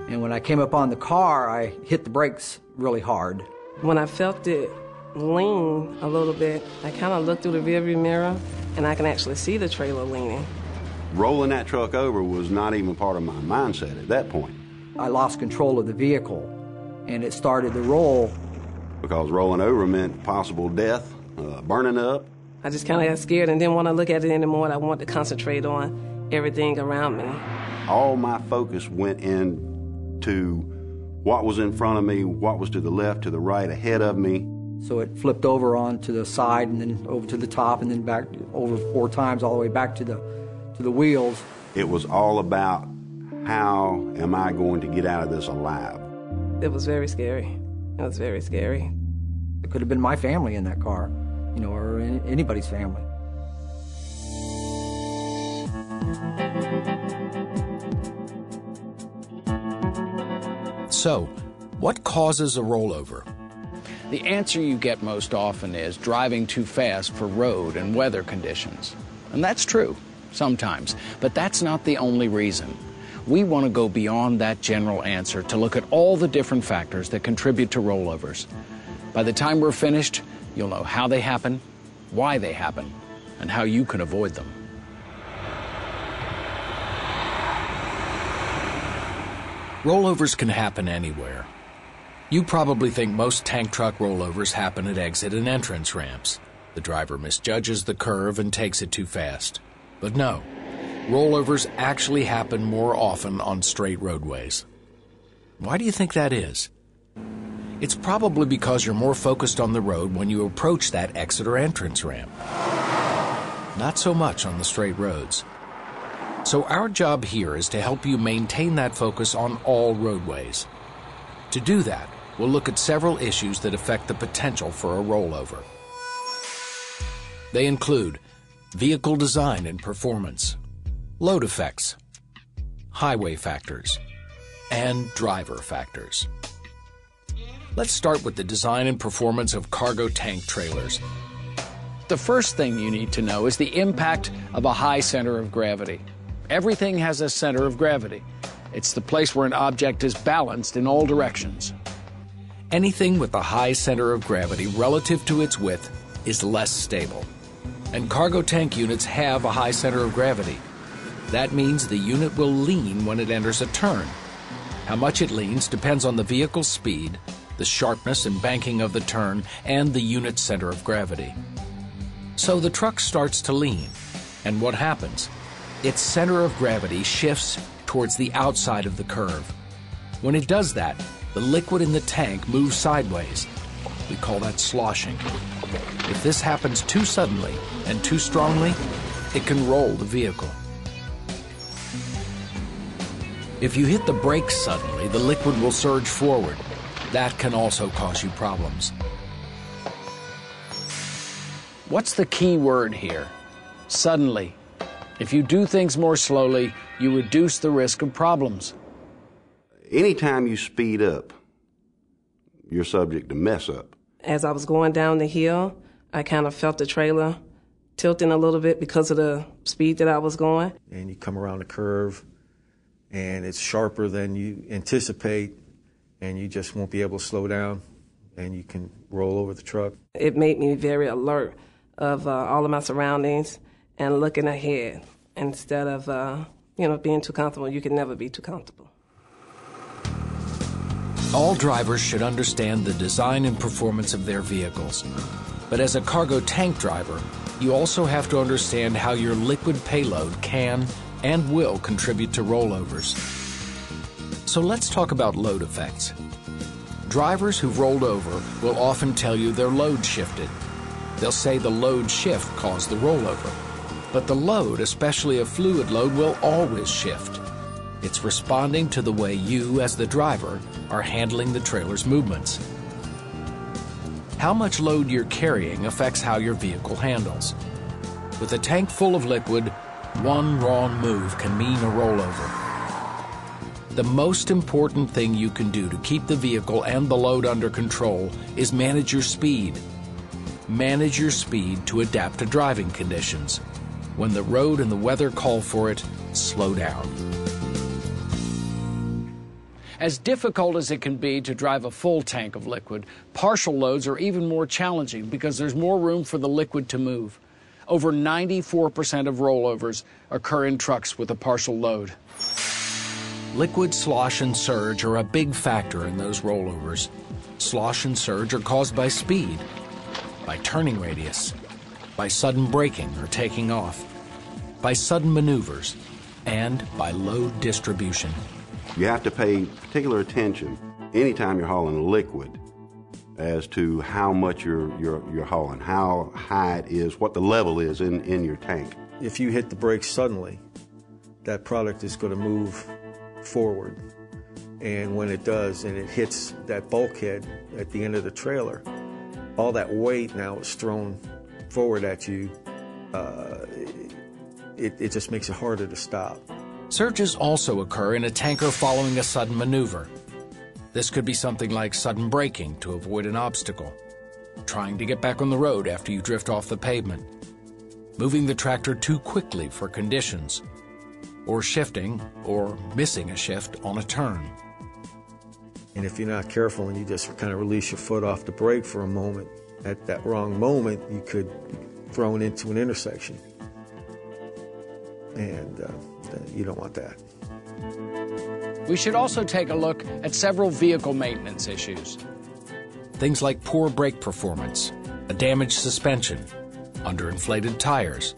And when I came up on the car, I hit the brakes really hard. When I felt it lean a little bit, I kind of looked through the rearview mirror, and I can actually see the trailer leaning. Rolling that truck over was not even part of my mindset at that point. I lost control of the vehicle, and it started to roll. Because rolling over meant possible death, burning up. I just kind of got scared and didn't want to look at it anymore, and I wanted to concentrate on everything around me. All my focus went into what was in front of me, what was to the left, to the right, ahead of me. So it flipped over onto the side and then over to the top and then back over 4 times all the way back to the wheels. It was all about how am I going to get out of this alive. It was very scary. It was very scary. It could have been my family in that car, you know, or anybody's family. So, what causes a rollover? The answer you get most often is driving too fast for road and weather conditions. And that's true, sometimes, but that's not the only reason. We want to go beyond that general answer to look at all the different factors that contribute to rollovers. By the time we're finished, you'll know how they happen, why they happen, and how you can avoid them. Rollovers can happen anywhere. You probably think most tank truck rollovers happen at exit and entrance ramps. The driver misjudges the curve and takes it too fast. But no, rollovers actually happen more often on straight roadways. Why do you think that is? It's probably because you're more focused on the road when you approach that exit or entrance ramp. Not so much on the straight roads. So our job here is to help you maintain that focus on all roadways. To do that, we'll look at several issues that affect the potential for a rollover. They include vehicle design and performance, load effects, highway factors, and driver factors. Let's start with the design and performance of cargo tank trailers. The first thing you need to know is the impact of a high center of gravity. Everything has a center of gravity. It's the place where an object is balanced in all directions. Anything with a high center of gravity relative to its width is less stable. And cargo tank units have a high center of gravity. That means the unit will lean when it enters a turn. How much it leans depends on the vehicle's speed, the sharpness and banking of the turn, and the unit's center of gravity. So the truck starts to lean, and what happens? Its center of gravity shifts towards the outside of the curve. When it does that, the liquid in the tank moves sideways. We call that sloshing. If this happens too suddenly and too strongly, it can roll the vehicle. If you hit the brakes suddenly, the liquid will surge forward. That can also cause you problems. What's the key word here? Suddenly. If you do things more slowly, you reduce the risk of problems. Anytime you speed up, you're subject to mess up. As I was going down the hill, I kind of felt the trailer tilting a little bit because of the speed that I was going. And you come around the curve, and it's sharper than you anticipate, and you just won't be able to slow down, and you can roll over the truck. It made me very alert of all of my surroundings and looking ahead instead of, being too comfortable. You can never be too comfortable. All drivers should understand the design and performance of their vehicles. But as a cargo tank driver, you also have to understand how your liquid payload can and will contribute to rollovers. So let's talk about load effects. Drivers who've rolled over will often tell you their load shifted. They'll say the load shift caused the rollover. But the load, especially a fluid load, will always shift. It's responding to the way you, as the driver, are handling the trailer's movements. How much load you're carrying affects how your vehicle handles. With a tank full of liquid, one wrong move can mean a rollover. The most important thing you can do to keep the vehicle and the load under control is manage your speed. Manage your speed to adapt to driving conditions. When the road and the weather call for it, slow down. As difficult as it can be to drive a full tank of liquid, partial loads are even more challenging because there's more room for the liquid to move. Over 94% of rollovers occur in trucks with a partial load. Liquid slosh and surge are a big factor in those rollovers. Slosh and surge are caused by speed, by turning radius, by sudden braking or taking off, by sudden maneuvers, and by load distribution. You have to pay particular attention anytime you're hauling liquid as to how much you're hauling, how high it is, what the level is in your tank. If you hit the brakes suddenly, that product is going to move forward. And when it does, and it hits that bulkhead at the end of the trailer, all that weight now is thrown forward at you. It just makes it harder to stop. Surges also occur in a tanker following a sudden maneuver. This could be something like sudden braking to avoid an obstacle, trying to get back on the road after you drift off the pavement, moving the tractor too quickly for conditions, or shifting or missing a shift on a turn. And if you're not careful and you just kind of release your foot off the brake for a moment, at that wrong moment, you could be thrown into an intersection. And you don't want that. We should also take a look at several vehicle maintenance issues. Things like poor brake performance, a damaged suspension, underinflated tires,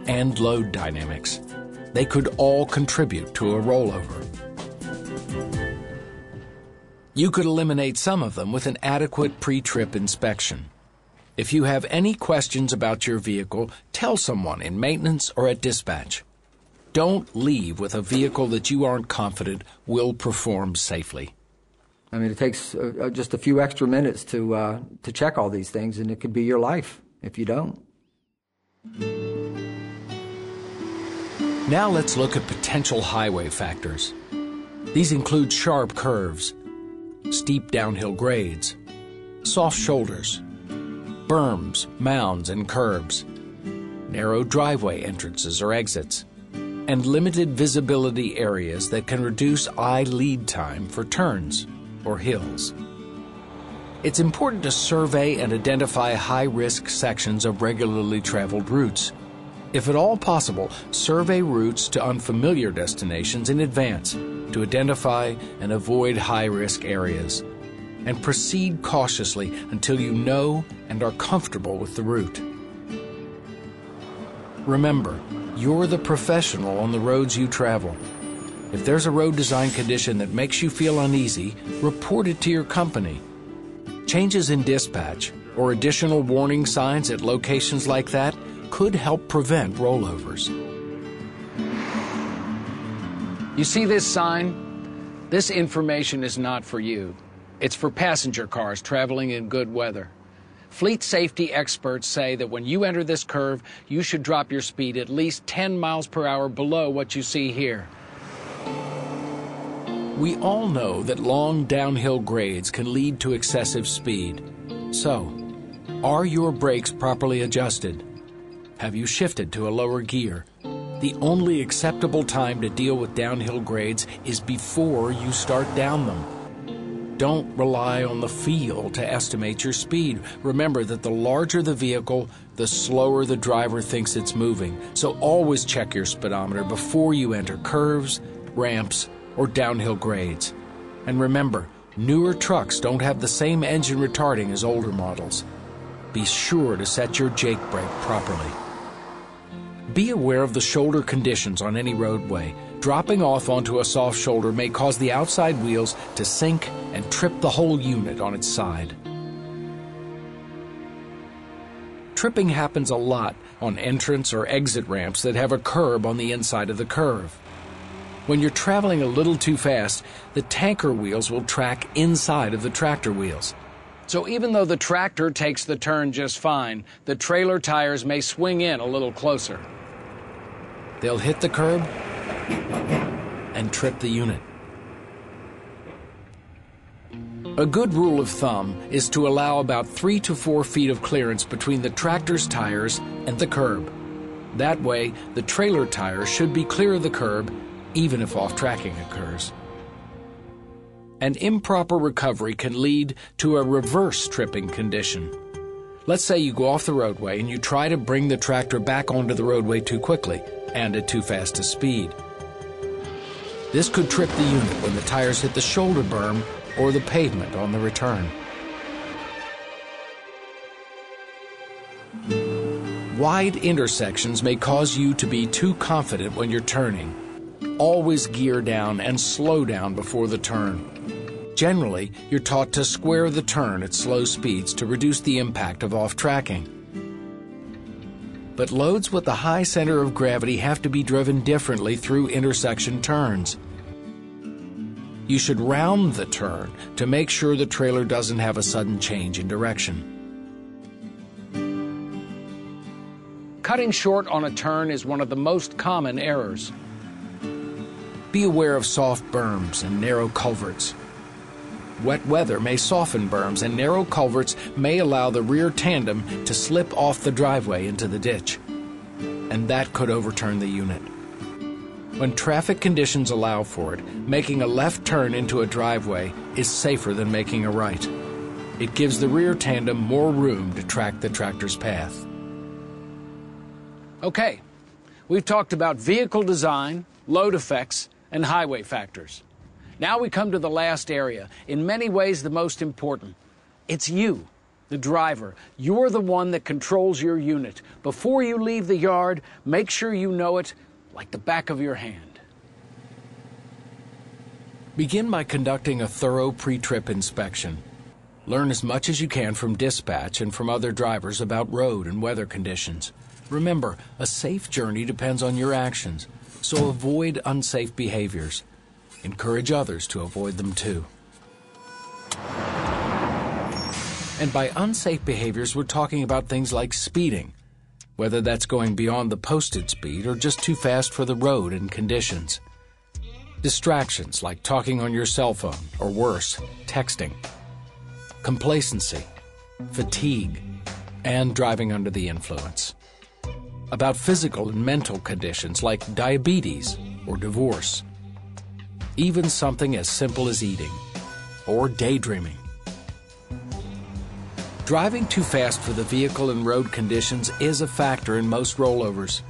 and load dynamics. They could all contribute to a rollover. You could eliminate some of them with an adequate pre-trip inspection. If you have any questions about your vehicle, tell someone in maintenance or at dispatch. Don't leave with a vehicle that you aren't confident will perform safely. I mean, it takes just a few extra minutes to check all these things, and it could be your life if you don't. Now let's look at potential highway factors. These include sharp curves, steep downhill grades, soft shoulders, berms, mounds, and curbs, narrow driveway entrances or exits, and limited visibility areas that can reduce eye lead time for turns or hills. It's important to survey and identify high-risk sections of regularly traveled routes. If at all possible, survey routes to unfamiliar destinations in advance to identify and avoid high-risk areas, and proceed cautiously until you know and are comfortable with the route. Remember, you're the professional on the roads you travel. If there's a road design condition that makes you feel uneasy, report it to your company. Changes in dispatch or additional warning signs at locations like that could help prevent rollovers. You see this sign? This information is not for you. It's for passenger cars traveling in good weather. Fleet safety experts say that when you enter this curve, you should drop your speed at least 10 miles per hour below what you see here. We all know that long downhill grades can lead to excessive speed. So, are your brakes properly adjusted? Have you shifted to a lower gear? The only acceptable time to deal with downhill grades is before you start down them. Don't rely on the feel to estimate your speed. Remember that the larger the vehicle, the slower the driver thinks it's moving. So always check your speedometer before you enter curves, ramps, or downhill grades. And remember, newer trucks don't have the same engine retarding as older models. Be sure to set your jake brake properly. Be aware of the shoulder conditions on any roadway. Dropping off onto a soft shoulder may cause the outside wheels to sink and trip the whole unit on its side. Tripping happens a lot on entrance or exit ramps that have a curb on the inside of the curve. When you're traveling a little too fast, the tanker wheels will track inside of the tractor wheels. So even though the tractor takes the turn just fine, the trailer tires may swing in a little closer. They'll hit the curb and trip the unit. A good rule of thumb is to allow about 3 to 4 feet of clearance between the tractor's tires and the curb. That way, the trailer tires should be clear of the curb, even if off-tracking occurs. An improper recovery can lead to a reverse tripping condition. Let's say you go off the roadway and you try to bring the tractor back onto the roadway too quickly and at too fast a speed. This could trip the unit when the tires hit the shoulder berm or the pavement on the return. Wide intersections may cause you to be too confident when you're turning. Always gear down and slow down before the turn. Generally, you're taught to square the turn at slow speeds to reduce the impact of off-tracking. But loads with a high center of gravity have to be driven differently through intersection turns. You should round the turn to make sure the trailer doesn't have a sudden change in direction. Cutting short on a turn is one of the most common errors. Be aware of soft berms and narrow culverts. Wet weather may soften berms, and narrow culverts may allow the rear tandem to slip off the driveway into the ditch, and that could overturn the unit. When traffic conditions allow for it, making a left turn into a driveway is safer than making a right. It gives the rear tandem more room to track the tractor's path. Okay, we've talked about vehicle design, load effects, and highway factors. Now we come to the last area, in many ways the most important. It's you, the driver. You're the one that controls your unit. Before you leave the yard, make sure you know it like the back of your hand. Begin by conducting a thorough pre-trip inspection. Learn as much as you can from dispatch and from other drivers about road and weather conditions. Remember, a safe journey depends on your actions, so avoid unsafe behaviors. Encourage others to avoid them too. And by unsafe behaviors, we're talking about things like speeding, whether that's going beyond the posted speed or just too fast for the road and conditions. Distractions like talking on your cell phone, or worse, texting. Complacency, fatigue, and driving under the influence. About physical and mental conditions like diabetes or divorce. Even something as simple as eating or daydreaming. Driving too fast for the vehicle and road conditions is a factor in most rollovers.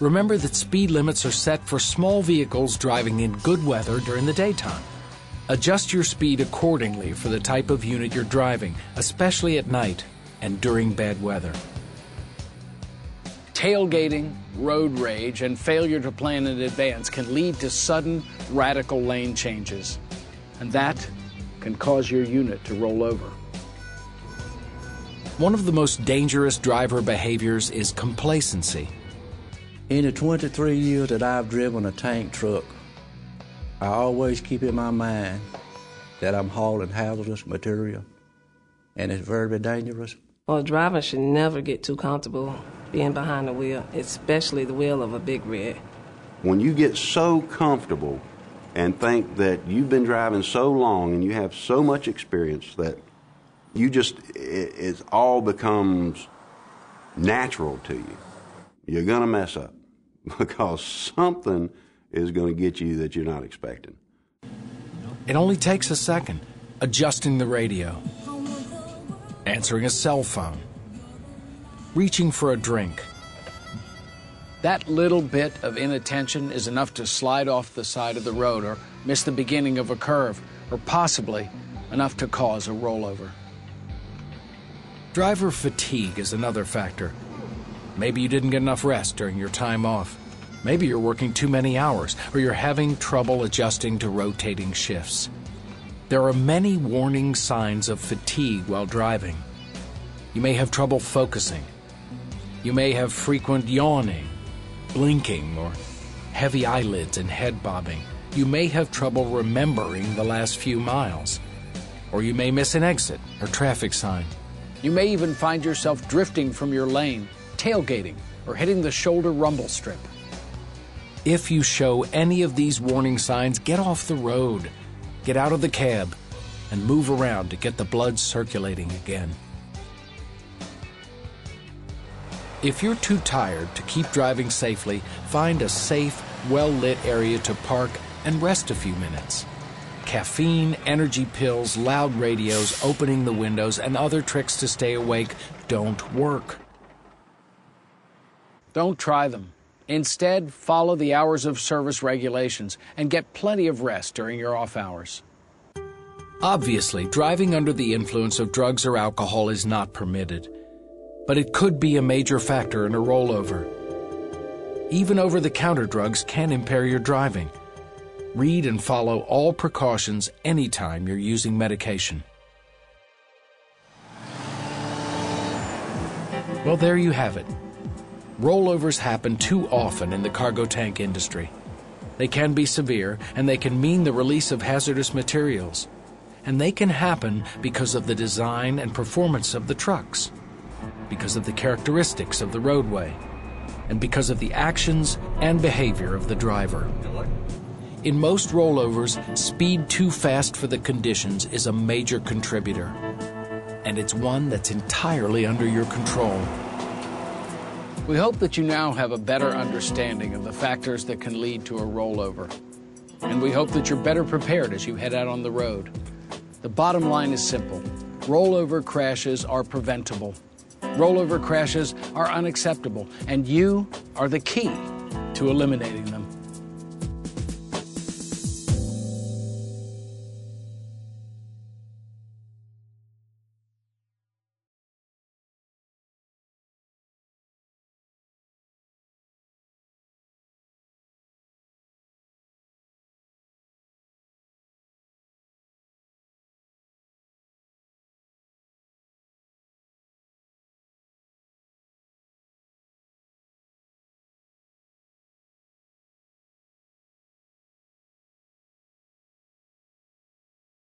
Remember that speed limits are set for small vehicles driving in good weather during the daytime. Adjust your speed accordingly for the type of unit you're driving, especially at night and during bad weather. Tailgating, road rage, and failure to plan in advance can lead to sudden, radical lane changes. And that can cause your unit to roll over. One of the most dangerous driver behaviors is complacency. In the 23 years that I've driven a tank truck, I always keep in my mind that I'm hauling hazardous material, and it's very dangerous. Well, a driver should never get too comfortable being behind the wheel, especially the wheel of a big rig. When you get so comfortable and think that you've been driving so long and you have so much experience that you just, it all becomes natural to you, you're going to mess up because something is going to get you that you're not expecting. It only takes a second. Adjusting the radio, answering a cell phone, reaching for a drink. That little bit of inattention is enough to slide off the side of the road or miss the beginning of a curve, or possibly enough to cause a rollover. Driver fatigue is another factor. Maybe you didn't get enough rest during your time off. Maybe you're working too many hours, or you're having trouble adjusting to rotating shifts. There are many warning signs of fatigue while driving. You may have trouble focusing. You may have frequent yawning, blinking, or heavy eyelids and head bobbing. You may have trouble remembering the last few miles. Or you may miss an exit or traffic sign. You may even find yourself drifting from your lane, tailgating, or hitting the shoulder rumble strip. If you show any of these warning signs, get off the road, get out of the cab, and move around to get the blood circulating again. If you're too tired to keep driving safely, find a safe, well-lit area to park and rest a few minutes. caffeine, energy pills, loud radios, opening the windows, and other tricks to stay awake don't work. Don't try them. Instead, follow the hours of service regulations and get plenty of rest during your off hours. Obviously, driving under the influence of drugs or alcohol is not permitted, but it could be a major factor in a rollover. Even over-the-counter drugs can impair your driving. Read and follow all precautions anytime you're using medication. Well, there you have it. Rollovers happen too often in the cargo tank industry. They can be severe, and they can mean the release of hazardous materials. And they can happen because of the design and performance of the trucks, because of the characteristics of the roadway, and because of the actions and behavior of the driver. In most rollovers, speed too fast for the conditions is a major contributor, and it's one that's entirely under your control. We hope that you now have a better understanding of the factors that can lead to a rollover. And we hope that you're better prepared as you head out on the road. The bottom line is simple. Rollover crashes are preventable. Rollover crashes are unacceptable, and you are the key to eliminating them.